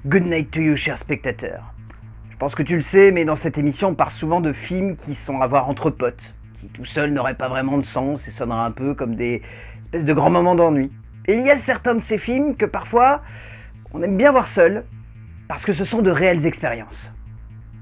Good night to you, cher spectateur. Je pense que tu le sais, mais dans cette émission, on parle souvent de films qui sont à voir entre potes, qui tout seuls n'auraient pas vraiment de sens et sonneraient un peu comme des espèces de grands moments d'ennui. Et il y a certains de ces films que parfois, on aime bien voir seuls, parce que ce sont de réelles expériences.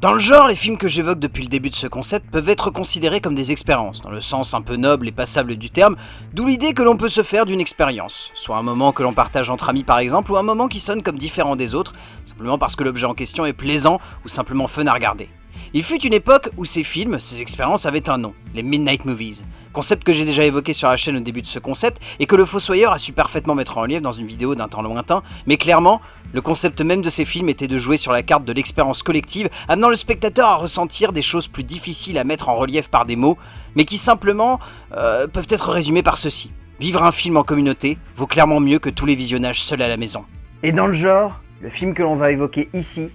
Dans le genre, les films que j'évoque depuis le début de ce concept peuvent être considérés comme des expériences, dans le sens un peu noble et passable du terme, d'où l'idée que l'on peut se faire d'une expérience, soit un moment que l'on partage entre amis par exemple, ou un moment qui sonne comme différent des autres, simplement parce que l'objet en question est plaisant ou simplement fun à regarder. Il fut une époque où ces films, ces expériences avaient un nom, les Midnight Movies, concept que j'ai déjà évoqué sur la chaîne au début de ce concept et que le Fossoyeur a su parfaitement mettre en relief dans une vidéo d'un temps lointain, mais clairement, le concept même de ces films était de jouer sur la carte de l'expérience collective, amenant le spectateur à ressentir des choses plus difficiles à mettre en relief par des mots, mais qui simplement peuvent être résumées par ceci. Vivre un film en communauté vaut clairement mieux que tous les visionnages seuls à la maison. Et dans le genre, le film que l'on va évoquer ici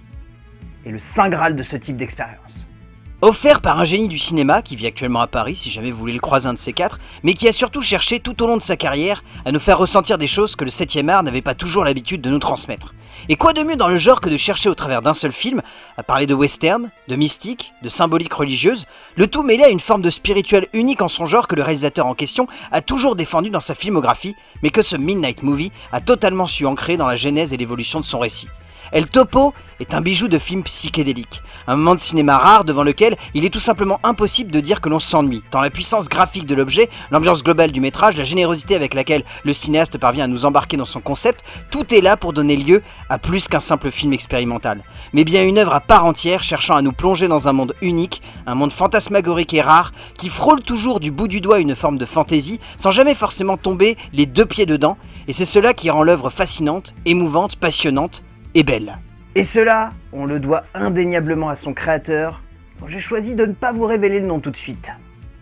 est le saint graal de ce type d'expérience. Offert par un génie du cinéma qui vit actuellement à Paris, si jamais vous voulez le croiser un de ces quatre, mais qui a surtout cherché tout au long de sa carrière à nous faire ressentir des choses que le 7ème art n'avait pas toujours l'habitude de nous transmettre. Et quoi de mieux dans le genre que de chercher au travers d'un seul film à parler de western, de mystique, de symbolique religieuse, le tout mêlé à une forme de spirituel unique en son genre que le réalisateur en question a toujours défendu dans sa filmographie, mais que ce Midnight Movie a totalement su ancrer dans la genèse et l'évolution de son récit. El Topo est un bijou de film psychédélique, un moment de cinéma rare devant lequel il est tout simplement impossible de dire que l'on s'ennuie, tant la puissance graphique de l'objet, l'ambiance globale du métrage, la générosité avec laquelle le cinéaste parvient à nous embarquer dans son concept, tout est là pour donner lieu à plus qu'un simple film expérimental, mais bien une œuvre à part entière cherchant à nous plonger dans un monde unique, un monde fantasmagorique et rare, qui frôle toujours du bout du doigt une forme de fantaisie, sans jamais forcément tomber les deux pieds dedans, et c'est cela qui rend l'œuvre fascinante, émouvante, passionnante, et belle. Et cela, on le doit indéniablement à son créateur, dont j'ai choisi de ne pas vous révéler le nom tout de suite.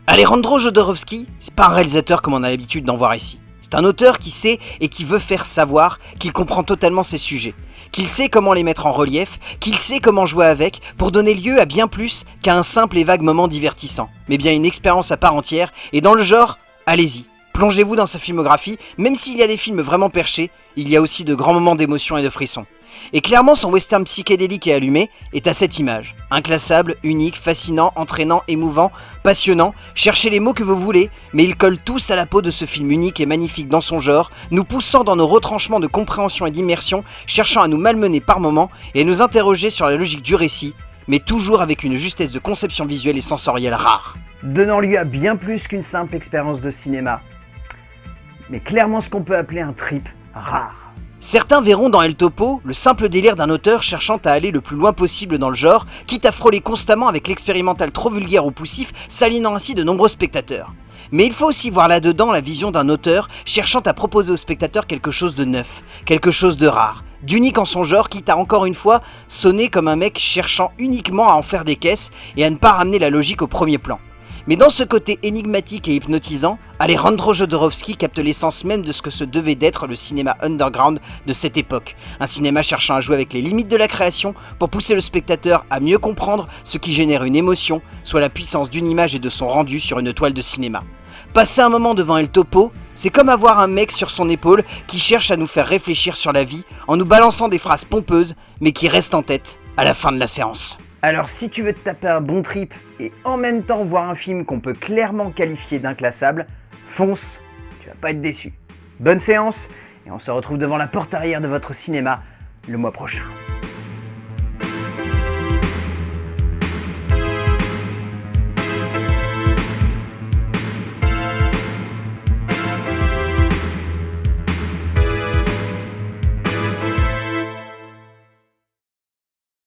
Alejandro Jodorowsky, c'est pas un réalisateur comme on a l'habitude d'en voir ici. C'est un auteur qui sait et qui veut faire savoir qu'il comprend totalement ses sujets, qu'il sait comment les mettre en relief, qu'il sait comment jouer avec pour donner lieu à bien plus qu'à un simple et vague moment divertissant, mais bien une expérience à part entière, et dans le genre, allez-y. Plongez-vous dans sa filmographie, même s'il y a des films vraiment perchés, il y a aussi de grands moments d'émotion et de frissons. Et clairement son western psychédélique et allumé est à cette image. Inclassable, unique, fascinant, entraînant, émouvant, passionnant, cherchez les mots que vous voulez, mais ils collent tous à la peau de ce film unique et magnifique dans son genre, nous poussant dans nos retranchements de compréhension et d'immersion, cherchant à nous malmener par moments et à nous interroger sur la logique du récit, mais toujours avec une justesse de conception visuelle et sensorielle rare. Donnant lieu à bien plus qu'une simple expérience de cinéma, mais clairement ce qu'on peut appeler un trip rare. Certains verront dans El Topo le simple délire d'un auteur cherchant à aller le plus loin possible dans le genre, quitte à frôler constamment avec l'expérimental trop vulgaire ou poussif, s'aliénant ainsi de nombreux spectateurs. Mais il faut aussi voir là-dedans la vision d'un auteur cherchant à proposer au spectateur quelque chose de neuf, quelque chose de rare, d'unique en son genre, quitte à encore une fois sonner comme un mec cherchant uniquement à en faire des caisses et à ne pas ramener la logique au premier plan. Mais dans ce côté énigmatique et hypnotisant, Alejandro Jodorowsky capte l'essence même de ce que se devait d'être le cinéma underground de cette époque. Un cinéma cherchant à jouer avec les limites de la création pour pousser le spectateur à mieux comprendre ce qui génère une émotion, soit la puissance d'une image et de son rendu sur une toile de cinéma. Passer un moment devant El Topo, c'est comme avoir un mec sur son épaule qui cherche à nous faire réfléchir sur la vie en nous balançant des phrases pompeuses mais qui restent en tête à la fin de la séance. Alors si tu veux te taper un bon trip et en même temps voir un film qu'on peut clairement qualifier d'inclassable, fonce, tu vas pas être déçu. Bonne séance et on se retrouve devant la porte arrière de votre cinéma le mois prochain.